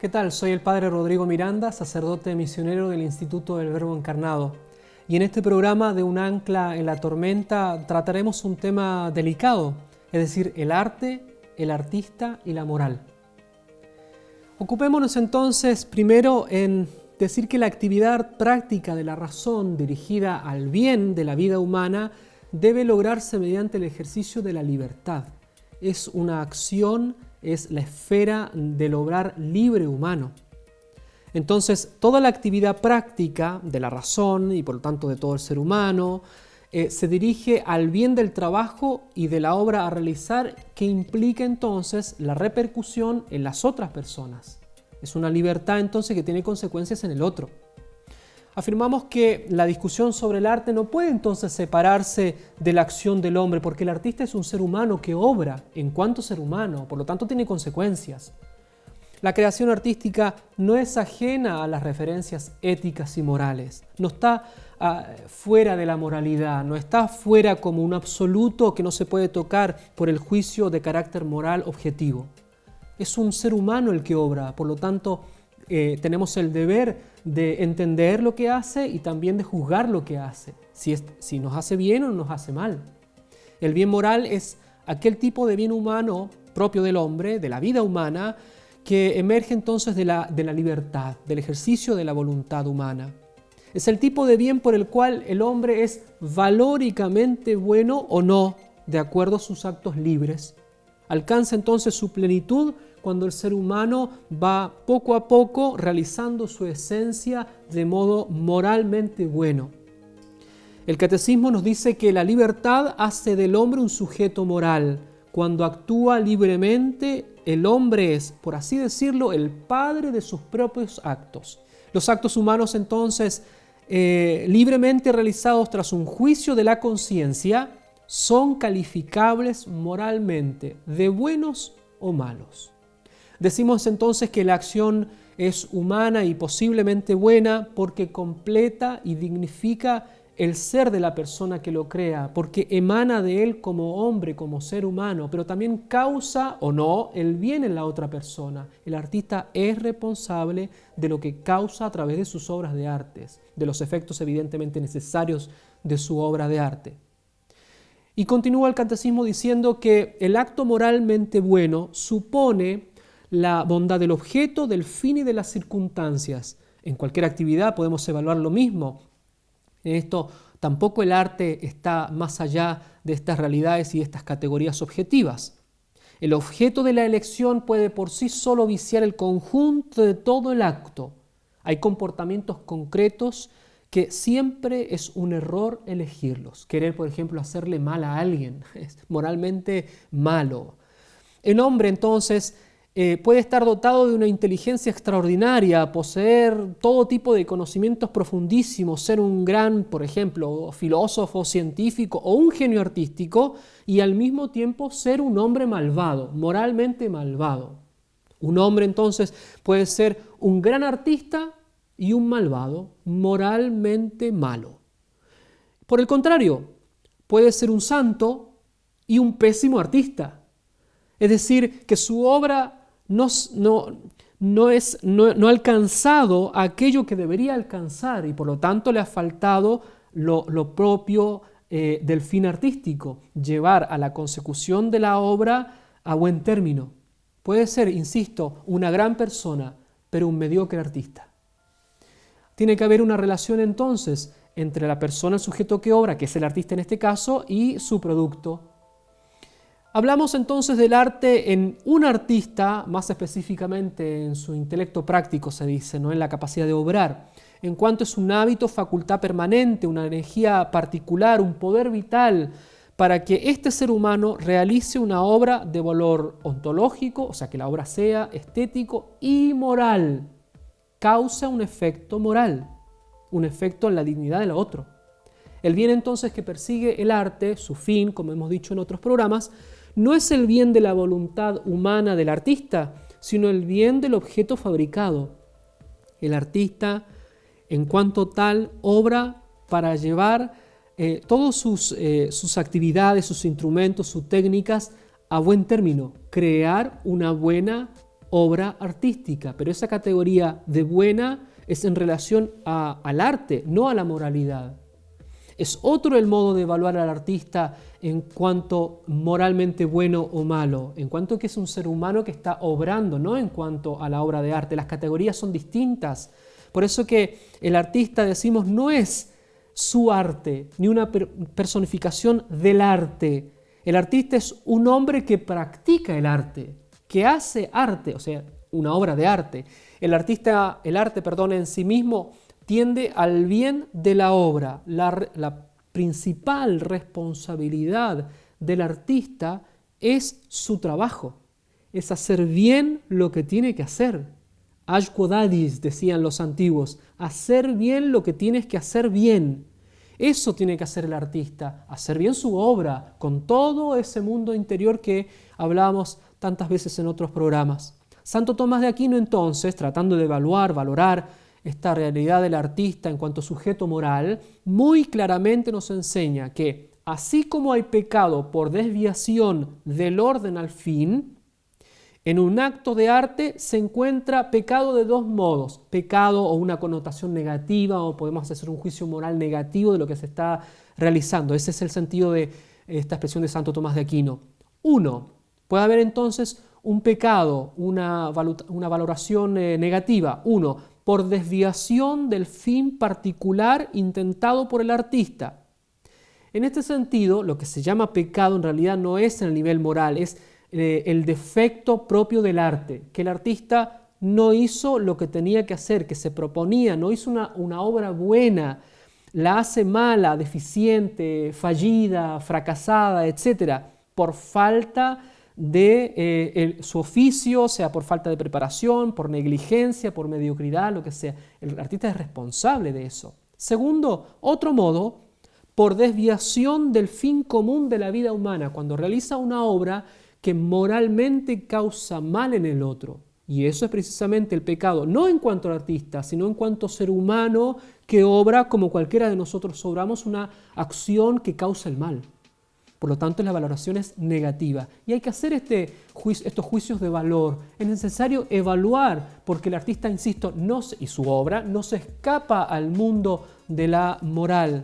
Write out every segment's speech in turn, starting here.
¿Qué tal? Soy el Padre Rodrigo Miranda, sacerdote misionero del Instituto del Verbo Encarnado. Y en este programa de Un ancla en la tormenta trataremos un tema delicado, es decir, el arte, el artista y la moral. Ocupémonos entonces primero en decir que la actividad práctica de la razón dirigida al bien de la vida humana debe lograrse mediante el ejercicio de la libertad. Es una acción, es la esfera del obrar libre humano. Entonces, toda la actividad práctica de la razón y por lo tanto de todo el ser humano se dirige al bien del trabajo y de la obra a realizar, que implica entonces la repercusión en las otras personas. Es una libertad entonces que tiene consecuencias en el otro. Afirmamos que la discusión sobre el arte no puede entonces separarse de la acción del hombre, porque el artista es un ser humano que obra en cuanto ser humano, por lo tanto tiene consecuencias. La creación artística no es ajena a las referencias éticas y morales, no está fuera de la moralidad, no está fuera como un absoluto que no se puede tocar por el juicio de carácter moral objetivo. Es un ser humano el que obra, por lo tanto tenemos el deber de entender lo que hace y también de juzgar lo que hace, si nos hace bien o nos hace mal. El bien moral es aquel tipo de bien humano propio del hombre, de la vida humana, que emerge entonces de la libertad, del ejercicio de la voluntad humana. Es el tipo de bien por el cual el hombre es valóricamente bueno o no, de acuerdo a sus actos libres. Alcanza entonces su plenitud cuando el ser humano va poco a poco realizando su esencia de modo moralmente bueno. El catecismo nos dice que la libertad hace del hombre un sujeto moral. Cuando actúa libremente, el hombre es, por así decirlo, el padre de sus propios actos. Los actos humanos entonces, libremente realizados tras un juicio de la conciencia, son calificables moralmente de buenos o malos. Decimos entonces que la acción es humana y posiblemente buena porque completa y dignifica el ser de la persona que lo crea, porque emana de él como hombre, como ser humano, pero también causa o no el bien en la otra persona. El artista es responsable de lo que causa a través de sus obras de arte, de los efectos evidentemente necesarios de su obra de arte. Y continúa el catecismo diciendo que el acto moralmente bueno supone la bondad del objeto, del fin y de las circunstancias. En cualquier actividad podemos evaluar lo mismo. En esto tampoco el arte está más allá de estas realidades y estas categorías objetivas. El objeto de la elección puede por sí solo viciar el conjunto de todo el acto. Hay comportamientos concretos que siempre es un error elegirlos. Querer, por ejemplo, hacerle mal a alguien es moralmente malo. El hombre, entonces, puede estar dotado de una inteligencia extraordinaria, poseer todo tipo de conocimientos profundísimos, ser un gran, por ejemplo, filósofo, científico o un genio artístico y al mismo tiempo ser un hombre malvado, moralmente malvado. Un hombre entonces puede ser un gran artista y un malvado, moralmente malo. Por el contrario, puede ser un santo y un pésimo artista. Es decir, que su obra no ha alcanzado aquello que debería alcanzar y por lo tanto le ha faltado lo propio del fin artístico, llevar a la consecución de la obra a buen término. Puede ser, insisto, una gran persona, pero un mediocre artista. Tiene que haber una relación entonces entre la persona, el sujeto que obra, que es el artista en este caso, y su producto. Hablamos entonces del arte en un artista, más específicamente en su intelecto práctico se dice, ¿no? En la capacidad de obrar, en cuanto es un hábito, facultad permanente, una energía particular, un poder vital para que este ser humano realice una obra de valor ontológico, o sea que la obra sea estético y moral, causa un efecto moral, un efecto en la dignidad del otro. El bien entonces que persigue el arte, su fin, como hemos dicho en otros programas, no es el bien de la voluntad humana del artista, sino el bien del objeto fabricado. El artista, en cuanto tal, obra para llevar todas sus actividades, sus instrumentos, sus técnicas a buen término, crear una buena obra artística, pero esa categoría de buena es en relación al arte, no a la moralidad. Es otro el modo de evaluar al artista en cuanto moralmente bueno o malo, en cuanto que es un ser humano que está obrando, no en cuanto a la obra de arte. Las categorías son distintas. Por eso que el artista, decimos, no es su arte, ni una personificación del arte. El artista es un hombre que practica el arte, que hace arte, o sea, una obra de arte. El arte, en sí mismo tiende al bien de la obra. La principal responsabilidad del artista es su trabajo, es hacer bien lo que tiene que hacer. Ashkodadis, decían los antiguos, hacer bien lo que tienes que hacer bien. Eso tiene que hacer el artista, hacer bien su obra, con todo ese mundo interior que hablábamos tantas veces en otros programas. Santo Tomás de Aquino, entonces, tratando de valorar esta realidad del artista en cuanto sujeto moral, muy claramente nos enseña que así como hay pecado por desviación del orden al fin, en un acto de arte se encuentra pecado de dos modos, pecado o una connotación negativa, o podemos hacer un juicio moral negativo de lo que se está realizando. Ese es el sentido de esta expresión de Santo Tomás de Aquino. Uno, puede haber entonces un pecado, una valoración negativa. Uno, por desviación del fin particular intentado por el artista. En este sentido, lo que se llama pecado en realidad no es en el nivel moral, es el defecto propio del arte, que el artista no hizo lo que tenía que hacer, que se proponía, no hizo una obra buena, la hace mala, deficiente, fallida, fracasada, etc., por falta de su oficio, sea por falta de preparación, por negligencia, por mediocridad, lo que sea. El artista es responsable de eso. Segundo, otro modo, por desviación del fin común de la vida humana, cuando realiza una obra que moralmente causa mal en el otro. Y eso es precisamente el pecado, no en cuanto al artista, sino en cuanto ser humano que obra como cualquiera de nosotros obramos una acción que causa el mal. Por lo tanto, la valoración es negativa. Y hay que hacer estos juicios de valor. Es necesario evaluar, porque el artista, insisto, y su obra no se escapa al mundo de la moral.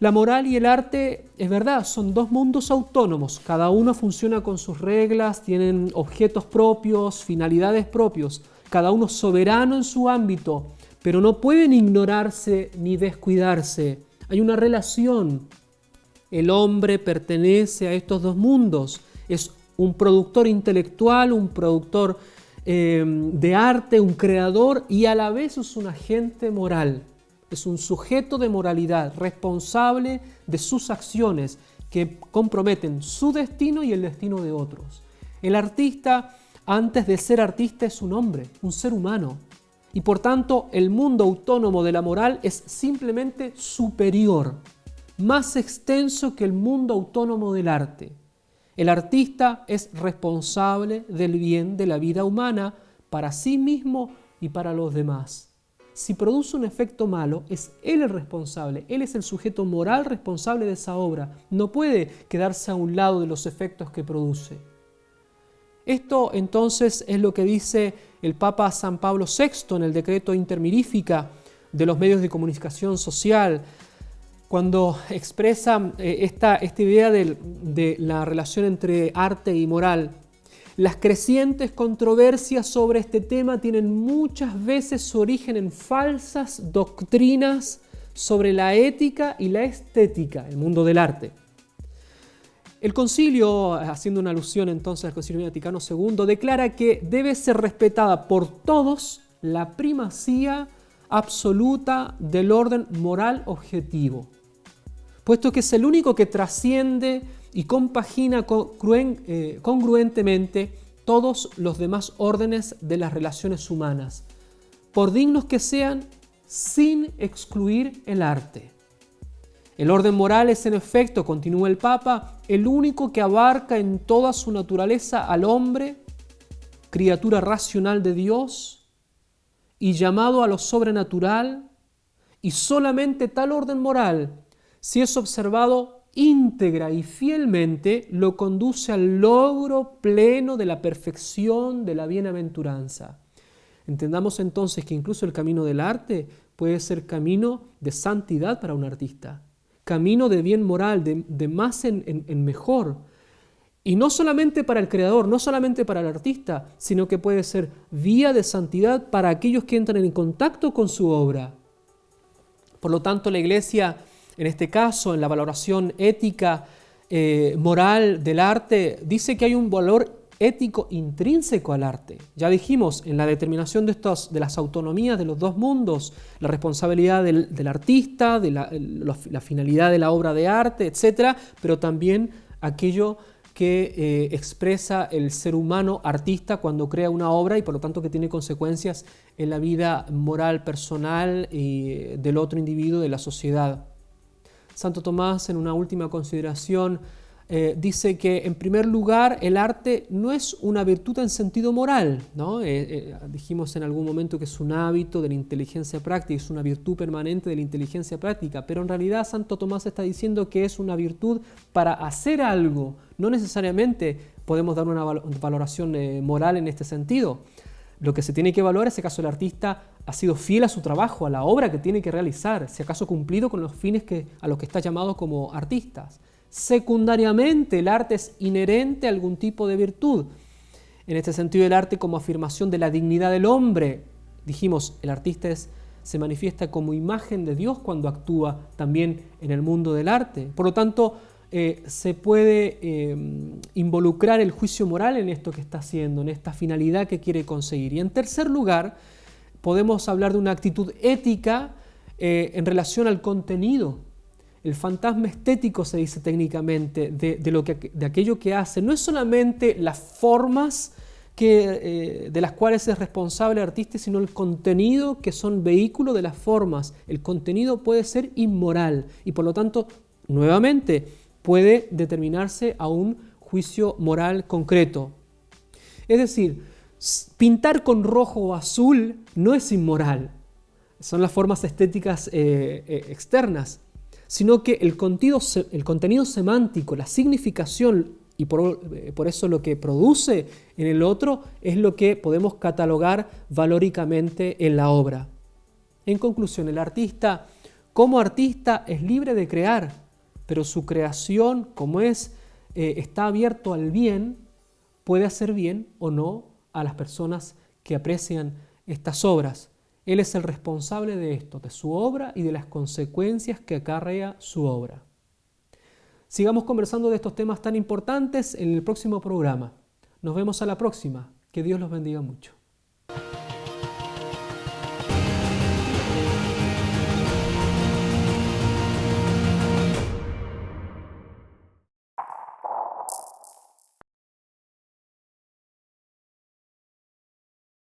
La moral y el arte, es verdad, son dos mundos autónomos. Cada uno funciona con sus reglas, tienen objetos propios, finalidades propios. Cada uno soberano en su ámbito, pero no pueden ignorarse ni descuidarse. Hay una relación. El hombre pertenece a estos dos mundos. Es un productor intelectual, un productor de arte, un creador y a la vez es un agente moral. Es un sujeto de moralidad, responsable de sus acciones que comprometen su destino y el destino de otros. El artista, antes de ser artista, es un hombre, un ser humano. Y por tanto, el mundo autónomo de la moral es simplemente superior, más extenso que el mundo autónomo del arte. El artista es responsable del bien de la vida humana para sí mismo y para los demás. Si produce un efecto malo, es él el responsable, él es el sujeto moral responsable de esa obra. No puede quedarse a un lado de los efectos que produce. Esto entonces es lo que dice el Papa San Pablo VI en el decreto Intermirifica de los medios de comunicación social, cuando expresa esta idea de la relación entre arte y moral. Las crecientes controversias sobre este tema tienen muchas veces su origen en falsas doctrinas sobre la ética y la estética, el mundo del arte. El concilio, haciendo una alusión entonces al Concilio Vaticano II, declara que debe ser respetada por todos la primacía absoluta del orden moral objetivo, puesto que es el único que trasciende y compagina congruentemente todos los demás órdenes de las relaciones humanas, por dignos que sean, sin excluir el arte. El orden moral es, en efecto, continúa el Papa, el único que abarca en toda su naturaleza al hombre, criatura racional de Dios y llamado a lo sobrenatural, y solamente tal orden moral, si es observado, íntegra y fielmente lo conduce al logro pleno de la perfección de la bienaventuranza. Entendamos entonces que incluso el camino del arte puede ser camino de santidad para un artista, camino de bien moral, de más en mejor. Y no solamente para el creador, no solamente para el artista, sino que puede ser vía de santidad para aquellos que entran en contacto con su obra. Por lo tanto, la Iglesia, en este caso, en la valoración ética, moral del arte, dice que hay un valor ético intrínseco al arte. Ya dijimos, en la determinación de las autonomías de los dos mundos, la responsabilidad del artista, de la finalidad de la obra de arte, etc., pero también aquello que expresa el ser humano artista cuando crea una obra y por lo tanto que tiene consecuencias en la vida moral personal y del otro individuo de la sociedad. Santo Tomás, en una última consideración, dice que en primer lugar el arte no es una virtud en sentido moral, ¿no? Dijimos en algún momento que es un hábito de la inteligencia práctica, es una virtud permanente de la inteligencia práctica, pero en realidad Santo Tomás está diciendo que es una virtud para hacer algo, no necesariamente podemos dar una valoración moral en este sentido. Lo que se tiene que evaluar es si acaso el artista ha sido fiel a su trabajo, a la obra que tiene que realizar, si acaso ha cumplido con los fines a los que está llamado como artistas. Secundariamente, el arte es inherente a algún tipo de virtud. En este sentido, el arte como afirmación de la dignidad del hombre. Dijimos, el artista se manifiesta como imagen de Dios cuando actúa también en el mundo del arte. Por lo tanto, se puede involucrar el juicio moral en esto que está haciendo, en esta finalidad que quiere conseguir. Y en tercer lugar, podemos hablar de una actitud ética en relación al contenido. El fantasma estético, se dice técnicamente, de aquello que hace. No es solamente las formas de las cuales es responsable el artista, sino el contenido que son vehículo de las formas. El contenido puede ser inmoral y por lo tanto, nuevamente, puede determinarse a un juicio moral concreto. Es decir, pintar con rojo o azul no es inmoral. Son las formas estéticas externas, sino que el contenido semántico, la significación, y por eso lo que produce en el otro es lo que podemos catalogar valóricamente en la obra. En conclusión, el artista, como artista, es libre de crear, pero su creación, como está abierto al bien, puede hacer bien o no a las personas que aprecian estas obras. Él es el responsable de esto, de su obra y de las consecuencias que acarrea su obra. Sigamos conversando de estos temas tan importantes en el próximo programa. Nos vemos a la próxima. Que Dios los bendiga mucho.